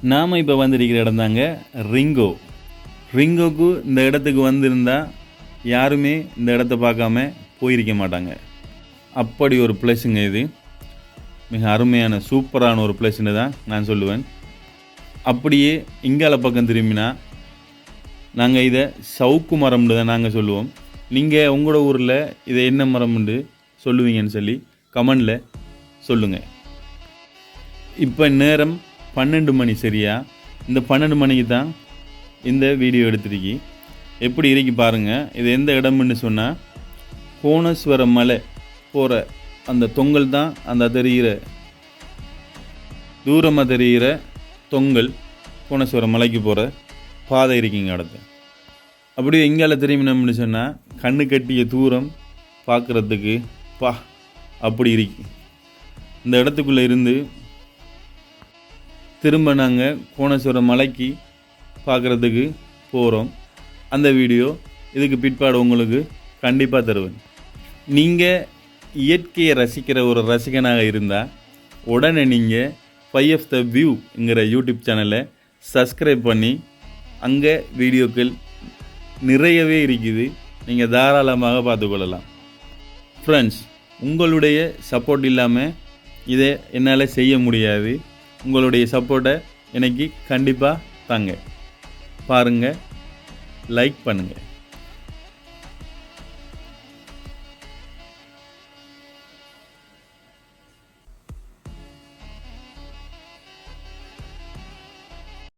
நாம் இப்போ வந்திருக்கிற இடம் தாங்க ரிங்கோ. ரிங்கோக்கு இந்த இடத்துக்கு வந்திருந்தால் யாருமே இந்த இடத்த பார்க்காம போயிருக்க மாட்டாங்க. அப்படி ஒரு பிளேஸுங்க இது. மிக அருமையான சூப்பரான ஒரு பிளேஸ்ன்னு தான் நான் சொல்லுவேன். அப்படியே இங்கால பக்கம் திரும்பினா நாங்கள் இதை சவுக்கு மரம்னு தான் நாங்கள் சொல்லுவோம். நீங்கள் உங்களோட ஊரில் இதை என்ன மரம்னு சொல்லுவீங்கன்னு சொல்லி கமெண்டில் சொல்லுங்கள். இப்போ நேரம் 12 மணி சரியா. இந்த 12 மணிக்கு தான் இந்த வீடியோ எடுத்துருக்கி. எப்படி இருக்கு பாருங்கள். இது எந்த இடம்னு சொன்னால் கோணேஸ்வர மலை போகிற அந்த தொங்கல் தான் அந்த தெரிகிற தூரமாக தெரிகிற தொங்கல் கோணேஸ்வர மலைக்கு போகிற பாதை இருக்குங்க இடத்த. அப்படியே எங்கால தெரியும்னு சொன்னால் கண்ணு கட்டிய தூரம் பார்க்குறதுக்கு அப்படி இருக்கு. இந்த இடத்துக்குள்ளே இருந்து திரும்ப நாங்கள் கோணேஸ்வர மலைக்கு பார்க்குறதுக்கு போகிறோம். அந்த வீடியோ இதுக்கு பிற்பாடு உங்களுக்கு கண்டிப்பாக தருவேன். நீங்கள் இயற்கையை ரசிக்கிற ஒரு ரசிகனாக இருந்தால் உடனே நீங்கள் 5F The Viewங்கிற யூடியூப் சேனலை சப்ஸ்கிரைப் பண்ணி அங்கே வீடியோக்கள் நிறையவே இருக்குது. நீங்கள் தாராளமாக பார்த்துக்கொள்ளலாம். ஃப்ரெண்ட்ஸ், உங்களுடைய சப்போர்ட் இல்லாமல் இதை என்னால் செய்ய முடியாது. உங்களுடைய சப்போர்ட்டை எனக்கு கண்டிப்பாக தாங்க. பாருங்கள், லைக் பண்ணுங்கள்.